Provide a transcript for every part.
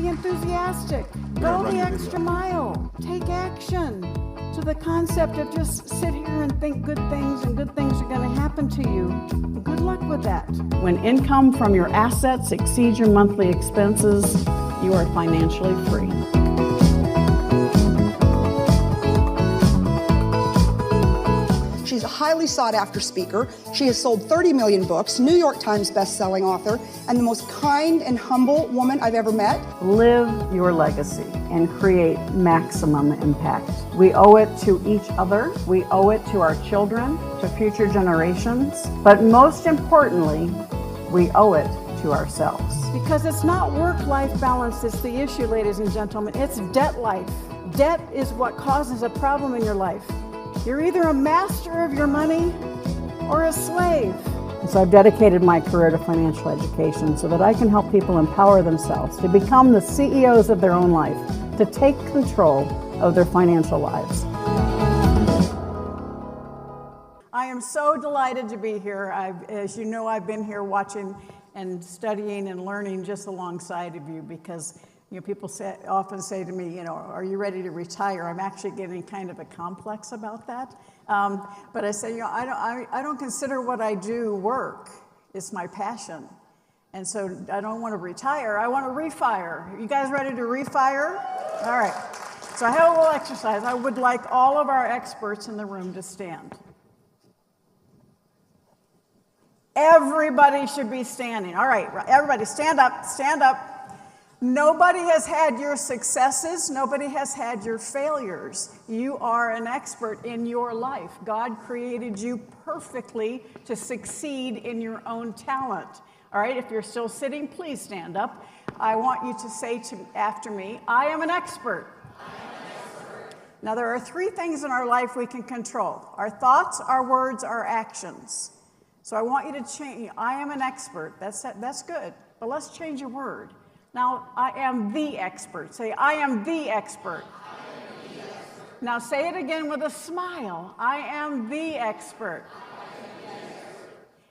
Be enthusiastic. Go the extra mile. Take action. So the concept of just sit here and think good things and good things are going to happen to you, good luck with that. When income from your assets exceeds your monthly expenses, you are financially free. She's a highly sought-after speaker. She has sold 30 million books, New York Times best-selling author, and the most kind and humble woman I've ever met. Live your legacy and create maximum impact. We owe it to each other. We owe it to our children, to future generations. But most importantly, we owe it to ourselves. Because it's not work-life balance that's the issue, ladies and gentlemen. It's debt life. Debt is what causes a problem in your life. You're either a master of your money or a slave. So I've dedicated my career to financial education so that I can help people empower themselves to become the CEOs of their own life, to take control of their financial lives. I am so delighted to be here. As you know, I've been here watching and studying and learning just alongside of you because people often say to me, are you ready to retire? I'm actually getting kind of a complex about that. But I say, I don't consider what I do work. It's my passion. And so I don't want to retire. I want to refire. You guys ready to refire? All right. So I have a little exercise. I would like all of our experts in the room to stand. Everybody should be standing. All right, everybody stand up, stand up. Nobody has had your successes. Nobody has had your failures. You are an expert in your life. God created you perfectly to succeed in your own talent. All right, if you're still sitting, please stand up. I want you to say after me, I am an expert. Now, there are three things in our life we can control: our thoughts, our words, our actions. So I want you to change. I am an expert. That's good. But let's change a word. Now, I am the expert. Say, I am the expert. Now say it again with a smile. I am the expert.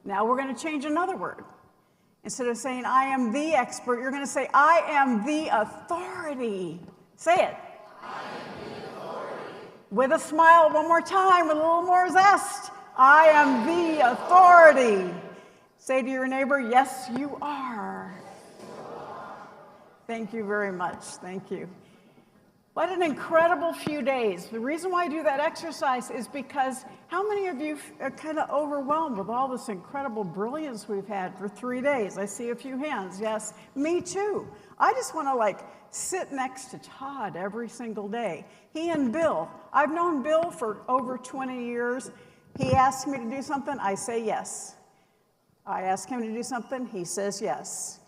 Now we're going to change another word. Instead of saying, I am the expert, you're going to say, I am the authority. Say it. I am the authority. With a smile, one more time, with a little more zest. I am the authority. Say to your neighbor, yes, you are. Thank you very much. Thank you. What an incredible few days. The reason why I do that exercise is because how many of you are kind of overwhelmed with all this incredible brilliance we've had for 3 days? I see a few hands. Yes, me too. I just want to sit next to Todd every single day. He and Bill. I've known Bill for over 20 years. He asks me to do something, I say yes. I ask him to do something, he says yes.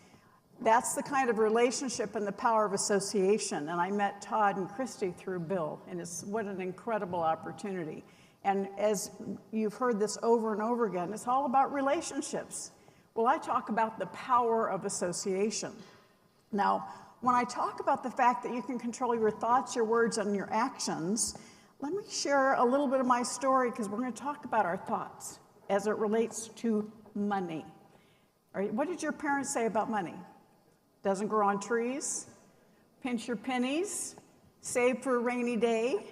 That's the kind of relationship and the power of association. And I met Todd and Christy through Bill, and what an incredible opportunity. And as you've heard this over and over again, it's all about relationships. Well, I talk about the power of association. Now, when I talk about the fact that you can control your thoughts, your words, and your actions, let me share a little bit of my story because we're going to talk about our thoughts as it relates to money. All right, what did your parents say about money? Doesn't grow on trees, pinch your pennies, save for a rainy day.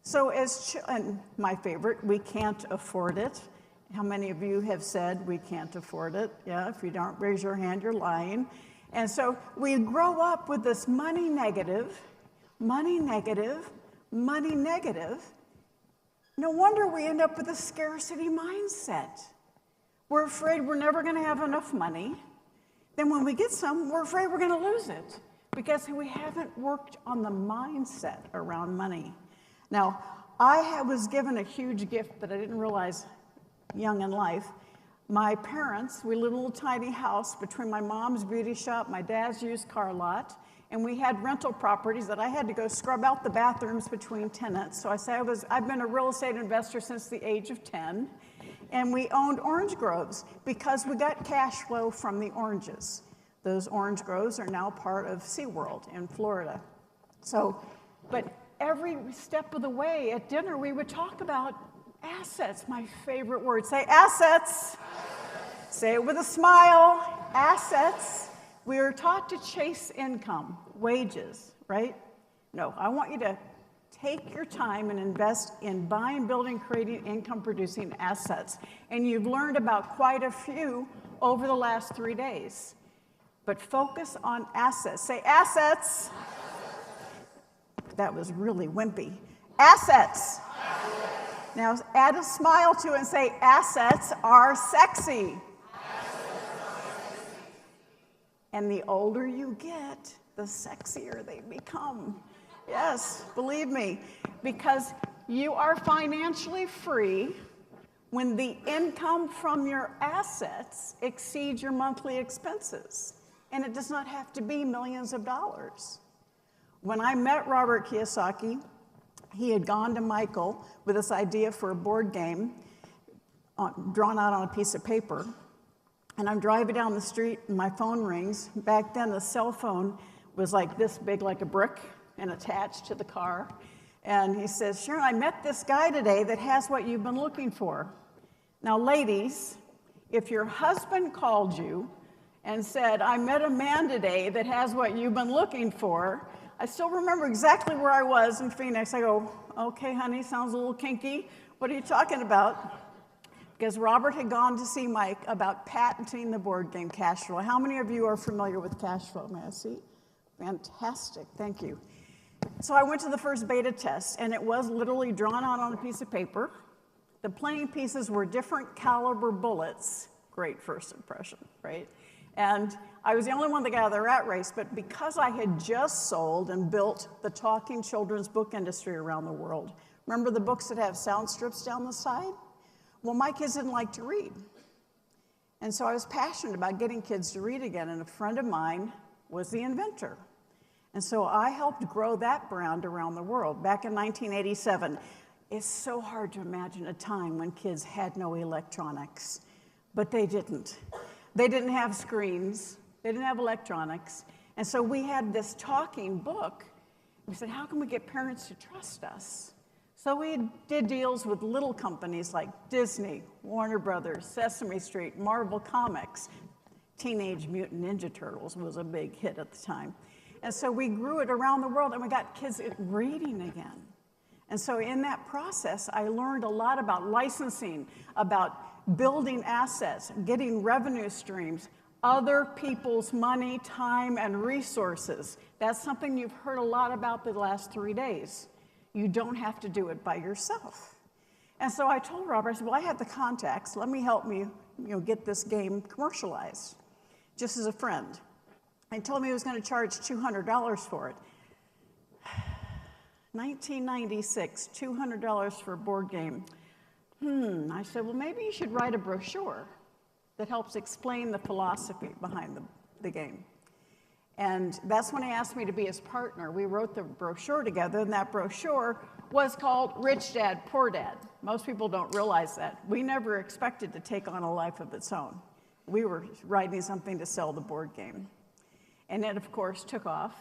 So and my favorite, we can't afford it. How many of you have said we can't afford it? Yeah, if you don't raise your hand, you're lying. And so we grow up with this money negative, money negative, money negative. No wonder we end up with a scarcity mindset. We're afraid we're never going to have enough money. Then when we get some, we're afraid we're going to lose it because we haven't worked on the mindset around money. Now, I was given a huge gift that I didn't realize young in life. My parents, we lived in a little tiny house between my mom's beauty shop, my dad's used car lot, and we had rental properties that I had to go scrub out the bathrooms between tenants. So I've been a real estate investor since the age of 10. And we owned orange groves because we got cash flow from the oranges. Those orange groves are now part of SeaWorld in Florida. But every step of the way at dinner, we would talk about assets, my favorite word. Say assets. Say it with a smile. Assets. We are taught to chase income, wages, right? No, I want you to take your time and invest in buying, building, creating income-producing assets. And you've learned about quite a few over the last 3 days. But focus on assets. Say assets. That was really wimpy. Assets. Now add a smile to it and say assets are sexy. And the older you get, the sexier they become. Yes, believe me, because you are financially free when the income from your assets exceeds your monthly expenses. And it does not have to be millions of dollars. When I met Robert Kiyosaki, he had gone to Michael with this idea for a board game drawn out on a piece of paper. And I'm driving down the street and my phone rings. Back then, the cell phone was like this big, like a brick, and attached to the car. And he says, Sharon, I met this guy today that has what you've been looking for. Now, ladies, if your husband called you and said, I met a man today that has what you've been looking for, I still remember exactly where I was in Phoenix. I go, okay, honey, sounds a little kinky. What are you talking about? Because Robert had gone to see Mike about patenting the board game Cash Flow. How many of you are familiar with Cash Flow? May I see? Fantastic, thank you. So I went to the first beta test, and it was literally drawn out on a piece of paper. The playing pieces were different caliber bullets. Great first impression, right? And I was the only one that got out of the rat race, but because I had just sold and built the talking children's book industry around the world, remember the books that have sound strips down the side? Well, my kids didn't like to read. And so I was passionate about getting kids to read again, and a friend of mine was the inventor. And so I helped grow that brand around the world. Back in 1987, it's so hard to imagine a time when kids had no electronics, but they didn't. They didn't have screens, they didn't have electronics. And so we had this talking book. We said, how can we get parents to trust us? So we did deals with little companies like Disney, Warner Brothers, Sesame Street, Marvel Comics. Teenage Mutant Ninja Turtles was a big hit at the time. And so we grew it around the world, and we got kids reading again. And so in that process, I learned a lot about licensing, about building assets, getting revenue streams, other people's money, time, and resources. That's something you've heard a lot about the last 3 days. You don't have to do it by yourself. And so I told Robert, I said, well, I have the contacts. Let me help me, get this game commercialized, just as a friend. And told me he was going to charge $200 for it. 1996, $200 for a board game. I said, well, maybe you should write a brochure that helps explain the philosophy behind the game. And that's when he asked me to be his partner. We wrote the brochure together, and that brochure was called Rich Dad, Poor Dad. Most people don't realize that. We never expected to take on a life of its own. We were writing something to sell the board game. And it, of course, took off.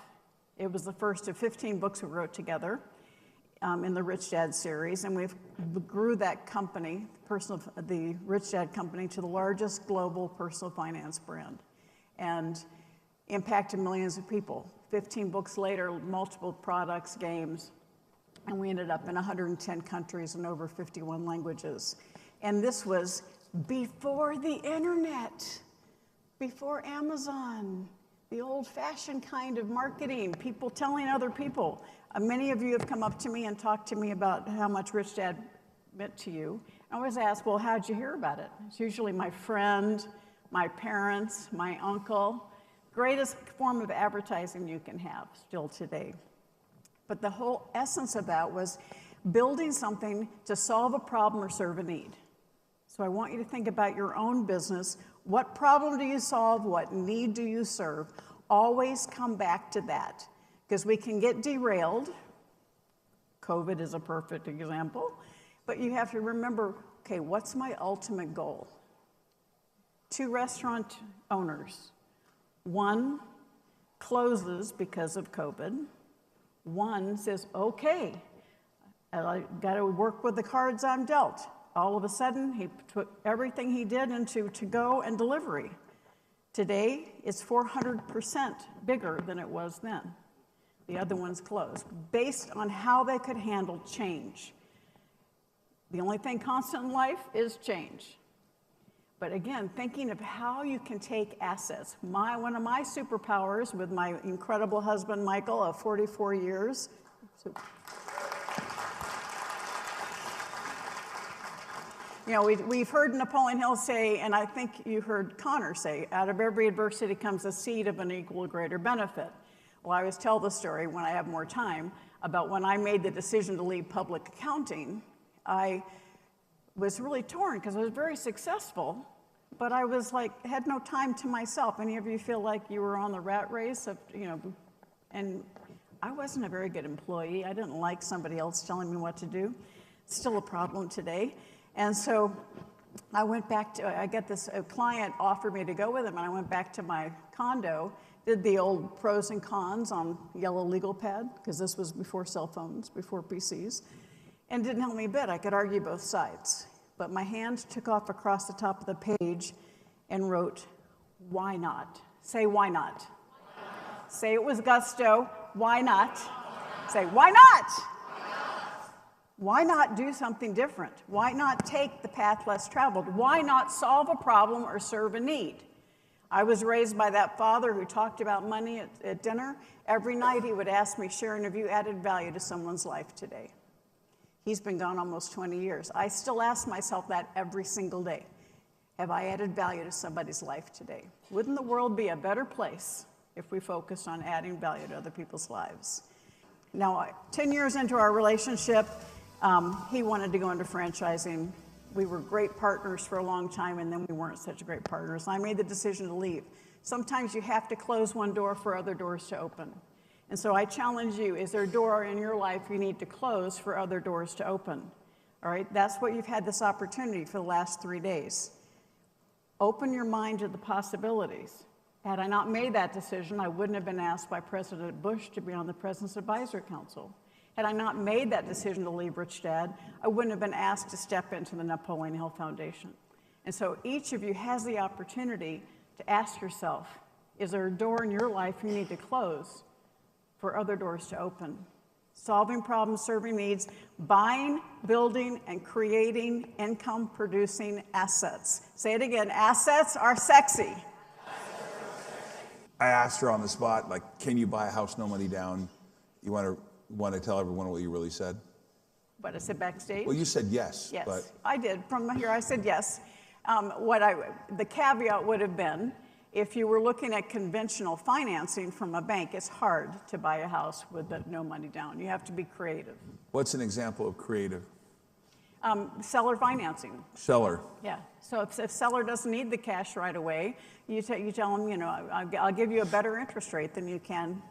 It was the first of 15 books we wrote together in the Rich Dad series, and we grew that company, the Rich Dad company, to the largest global personal finance brand, and impacted millions of people. 15 books later, multiple products, games, and we ended up in 110 countries and over 51 languages. And this was before the internet, before Amazon, the old-fashioned kind of marketing, people telling other people. Many of you have come up to me and talked to me about how much Rich Dad meant to you. I always ask, well, how'd you hear about it? It's usually my friend, my parents, my uncle. Greatest form of advertising you can have still today. But the whole essence of that was building something to solve a problem or serve a need. So I want you to think about your own business. What problem do you solve? What need do you serve? Always come back to that, because we can get derailed. COVID is a perfect example. But you have to remember, okay, what's my ultimate goal? 2 restaurant owners. One closes because of COVID. One says, okay, I got to work with the cards I'm dealt. All of a sudden, he put everything he did into to-go and delivery. Today, it's 400% bigger than it was then. The other one's closed, based on how they could handle change. The only thing constant in life is change. But again, thinking of how you can take assets. One of my superpowers with my incredible husband, Michael, of 44 years. You know, we've heard Napoleon Hill say, and I think you heard Connor say, out of every adversity comes a seed of an equal or greater benefit. Well, I always tell the story when I have more time about when I made the decision to leave public accounting. I was really torn because I was very successful, but I was like, had no time to myself. Any of you feel like you were on the rat race of, you know, and I wasn't a very good employee. I didn't like somebody else telling me what to do. It's still a problem today. And so I went back to, I got this, a client offered me to go with him, and I went back to my condo, did the old pros and cons on yellow legal pad, because this was before cell phones, before PCs, and didn't help me a bit. I could argue both sides. But my hand took off across the top of the page and wrote, why not? Say, why not? Why not? Say it with gusto, why not? Say, why not? Why not do something different? Why not take the path less traveled? Why not solve a problem or serve a need? I was raised by that father who talked about money at dinner. Every night he would ask me, Sharon, have you added value to someone's life today? He's been gone almost 20 years. I still ask myself that every single day. Have I added value to somebody's life today? Wouldn't the world be a better place if we focused on adding value to other people's lives? Now, 10 years into our relationship, he wanted to go into franchising. We were great partners for a long time, and then we weren't such great partners. I made the decision to leave. Sometimes you have to close one door for other doors to open. And so I challenge you, is there a door in your life you need to close for other doors to open? All right, that's what you've had this opportunity for the last 3 days. Open your mind to the possibilities. Had I not made that decision, I wouldn't have been asked by President Bush to be on the President's Advisory Council. Had I not made that decision to leave Rich Dad, I wouldn't have been asked to step into the Napoleon Hill Foundation. And so each of you has the opportunity to ask yourself, is there a door in your life you need to close for other doors to open? Solving problems, serving needs, buying, building, and creating income-producing assets. Say it again, assets are sexy. I asked her on the spot, like, can you buy a house, no money down? You want to tell everyone what you really said? What I said backstage? Well, you said yes. Yes, but I did. From here, I said yes. The caveat would have been, if you were looking at conventional financing from a bank, it's hard to buy a house with no money down. You have to be creative. What's an example of creative? Seller financing. Seller. Yeah. So if seller doesn't need the cash right away, you tell them, you know, I'll give you a better interest rate than you can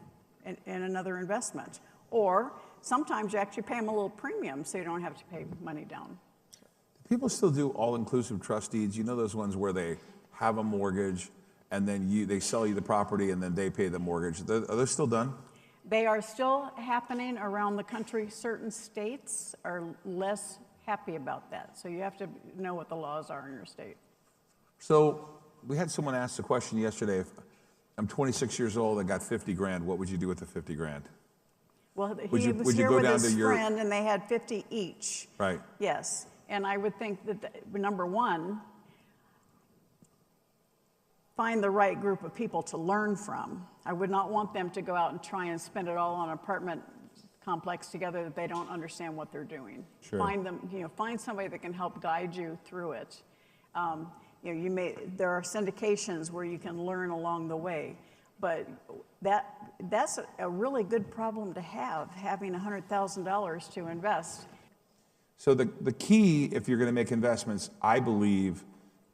in another investment. Or sometimes you actually pay them a little premium so you don't have to pay money down. People still do all-inclusive trust deeds. You know those ones where they have a mortgage and then they sell you the property and then they pay the mortgage. Are those still done? They are still happening around the country. Certain states are less happy about that. So you have to know what the laws are in your state. So we had someone ask the question yesterday, if I'm 26 years old, I got 50 grand, what would you do with the 50 grand? Well, he was here with his friend, and they had 50 each. Right. Yes. And I would think that, number one, find the right group of people to learn from. I would not want them to go out and try and spend it all on an apartment complex together that they don't understand what they're doing. Sure. Find somebody that can help guide you through it. There are syndications where you can learn along the way. But that's a really good problem to have, having $100,000 to invest. So the key, if you're going to make investments, I believe,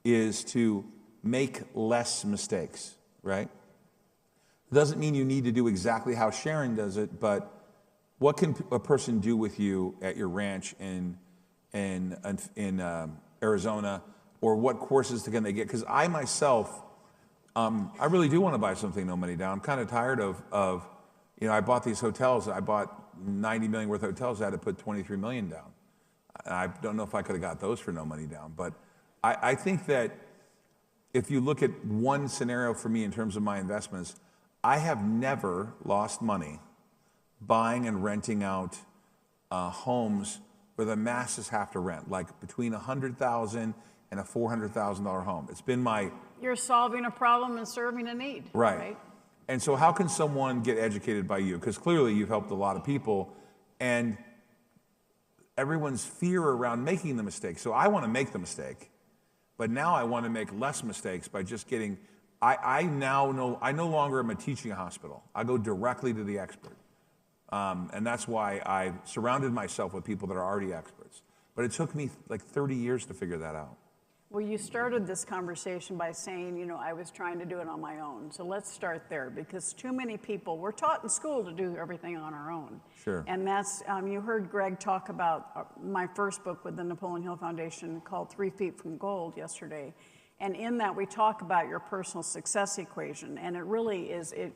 is to make less mistakes, right? Doesn't mean you need to do exactly how Sharon does it, but what can a person do with you at your ranch in Arizona, or what courses can they get? Because I myself, I really do want to buy something no money down. I'm kind of tired of I bought these hotels. I bought 90 million worth of hotels. I had to put 23 million down. I don't know if I could have got those for no money down. But I think that if you look at one scenario for me in terms of my investments, I have never lost money buying and renting out homes where the masses have to rent, like between $100,000 and a $400,000 home. It's been my... You're solving a problem and serving a need. Right. And so how can someone get educated by you? Because clearly you've helped a lot of people, and everyone's fear around making the mistake. So I want to make the mistake, but now I want to make less mistakes by just getting... I no longer am teaching a hospital. I go directly to the expert. And that's why I surrounded myself with people that are already experts. But it took me like 30 years to figure that out. Well, you started this conversation by saying, you know, I was trying to do it on my own. So let's start there, because too many people, we're taught in school to do everything on our own. Sure. And that's, you heard Greg talk about my first book with the Napoleon Hill Foundation called 3 Feet from Gold yesterday. And in that, we talk about your personal success equation. And it really is, it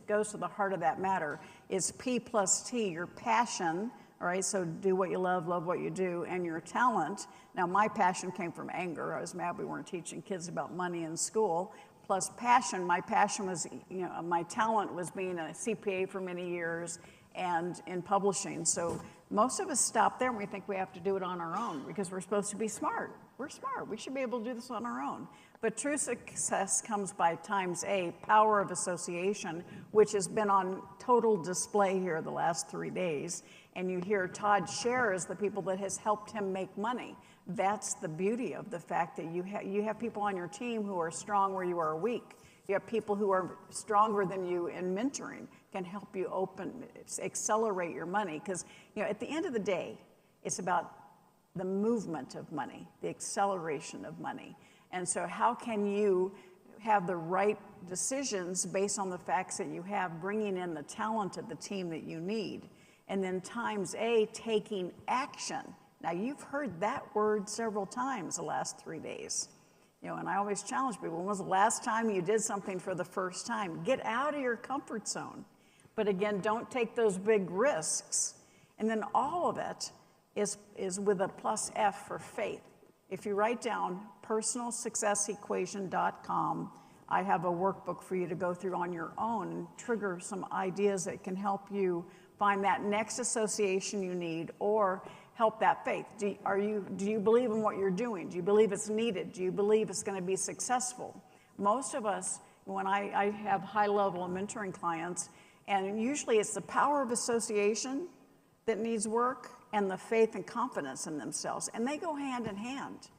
goes to the heart of that matter. It's P plus T, your passion, all right? So do what you love what you do, and your talent. Now, my passion came from anger. I was mad we weren't teaching kids about money in school. Plus passion, my passion was, you know, my talent was being a CPA for many years and in publishing. So most of us stop there and we think we have to do it on our own because we're supposed to be smart. We're smart. We should be able to do this on our own. But true success comes by times A, power of association, which has been on total display here the last 3 days. And you hear Todd share as the people that has helped him make money. That's the beauty of the fact that you have people on your team who are strong where you are weak. You have people who are stronger than you in mentoring, can help you accelerate your money. Because, you know, at the end of the day, it's about the movement of money, the acceleration of money. And so how can you have the right decisions based on the facts that you have, bringing in the talent of the team that you need? And then times A, taking action. Now, you've heard that word several times the last 3 days. You know, and I always challenge people, when was the last time you did something for the first time? Get out of your comfort zone. But again, don't take those big risks. And then all of it is with a plus F for faith. If you write down personalsuccessequation.com, I have a workbook for you to go through on your own and trigger some ideas that can help you find that next association you need or help that faith. Do you believe in what you're doing? Do you believe it's needed? Do you believe it's going to be successful? Most of us, when I have high-level mentoring clients, and usually it's the power of association that needs work and the faith and confidence in themselves, and they go hand in hand.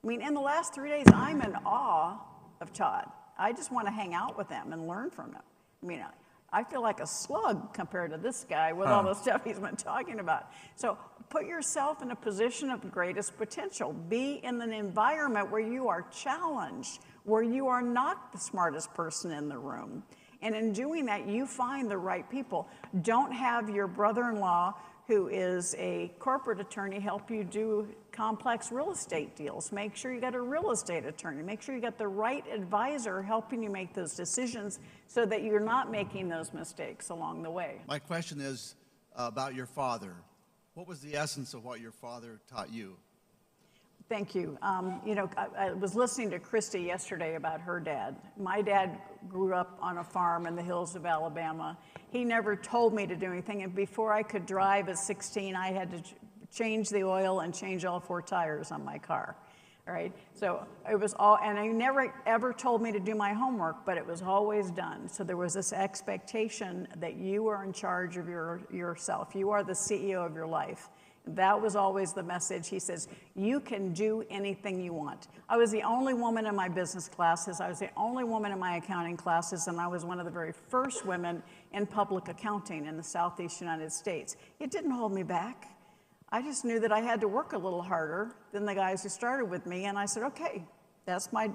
I mean, in the last 3 days, I'm in awe of Todd. I just want to hang out with him and learn from him. I mean, I feel like a slug compared to this guy with all the stuff he's been talking about. So put yourself in a position of greatest potential. Be in an environment where you are challenged, where you are not the smartest person in the room. And in doing that, you find the right people. Don't have your brother-in-law, who is a corporate attorney, help you do complex real estate deals. Make sure you got a real estate attorney. Make sure you got the right advisor helping you make those decisions so that you're not making those mistakes along the way. My question is about your father. What was the essence of what your father taught you? Thank you. You know, I was listening to Christy yesterday about her dad. My dad grew up on a farm in the hills of Alabama. He never told me to do anything, and before I could drive at 16, I had to change the oil and change all 4 tires on my car. All right, so it was all, and he never ever told me to do my homework, but it was always done. So there was this expectation that you are in charge of yourself. You are the CEO of your life. That was always the message. He says, you can do anything you want. I was the only woman in my business classes. I was the only woman in my accounting classes, and I was one of the very first women in public accounting in the Southeast United States. It didn't hold me back. I just knew that I had to work a little harder than the guys who started with me, and I said, okay, that's my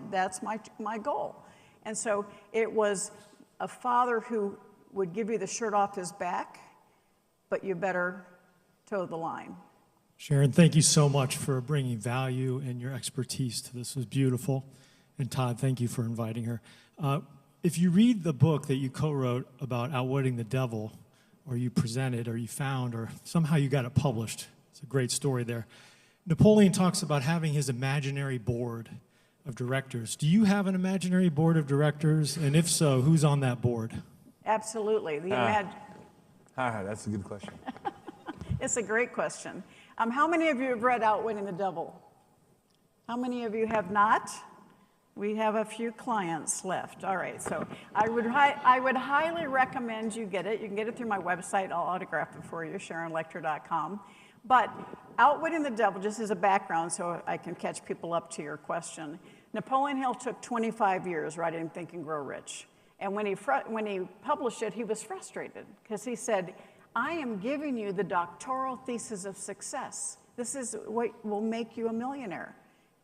goal. And so it was a father who would give you the shirt off his back, but you better toe the line. Sharon, thank you so much for bringing value and your expertise to this. It was beautiful. And Todd, thank you for inviting her. If you read the book that you co-wrote about outwitting the devil, or you presented, or you found, or somehow you got it published, it's a great story there. Napoleon talks about having his imaginary board of directors. Do you have an imaginary board of directors? And if so, who's on that board? Absolutely. That's a good question. It's a great question. How many of you have read Outwitting the Devil? How many of you have not? We have a few clients left. All right, so I would highly recommend you get it. You can get it through my website. I'll autograph it for you, SharonLechter.com. But Outwitting the Devil, just as a background so I can catch people up to your question, Napoleon Hill took 25 years writing Think and Grow Rich. And when he published it, he was frustrated because he said, I am giving you the doctoral thesis of success. This is what will make you a millionaire.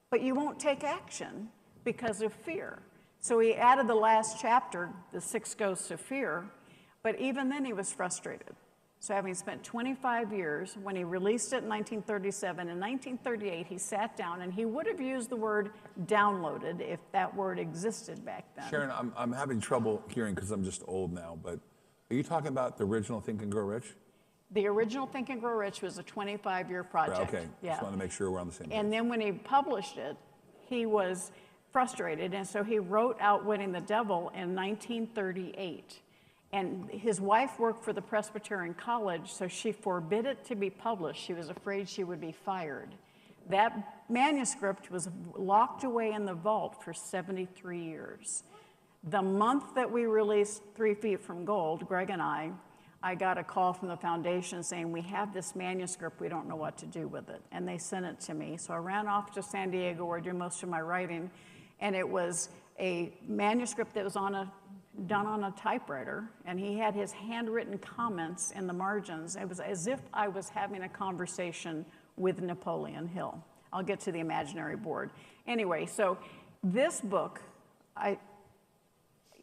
But you won't take action because of fear. So he added the last chapter, the 6 Ghosts of Fear, but even then he was frustrated. So having spent 25 years, when he released it in 1937, in 1938 he sat down and he would have used the word downloaded if that word existed back then. Sharon, I'm having trouble hearing because I'm just old now, but are you talking about the original Think and Grow Rich? The original Think and Grow Rich was a 25-year project. Right, okay, Yeah. just want to make sure we're on the same page. And then when he published it, he was frustrated, and so he wrote Outwitting the Devil in 1938. And his wife worked for the Presbyterian College, so she forbid it to be published. She was afraid she would be fired. That manuscript was locked away in the vault for 73 years. The month that we released 3 Feet from Gold, Greg and I got a call from the foundation saying, we have this manuscript, we don't know what to do with it. And they sent it to me. So I ran off to San Diego where I do most of my writing. And it was a manuscript that was done on a typewriter. And he had his handwritten comments in the margins. It was as if I was having a conversation with Napoleon Hill. I'll get to the imaginary board. Anyway, so this book,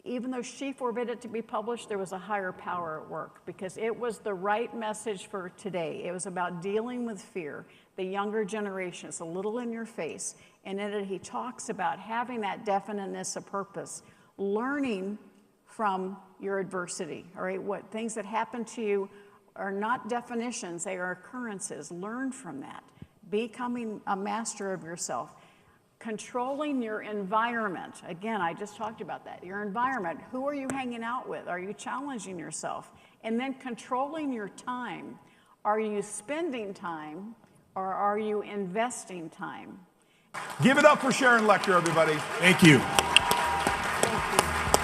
even though she forbid it to be published, there was a higher power at work because it was the right message for today. It was about dealing with fear. The younger generation, it's a little in your face. And in it, he talks about having that definiteness of purpose, learning from your adversity, all right? What things that happen to you are not definitions, they are occurrences. Learn from that. Becoming a master of yourself. Controlling your environment. Again, I just talked about that. Your environment. Who are you hanging out with? Are you challenging yourself? And then controlling your time. Are you spending time or are you investing time? Give it up for Sharon Lechter, everybody. Thank you. Thank you.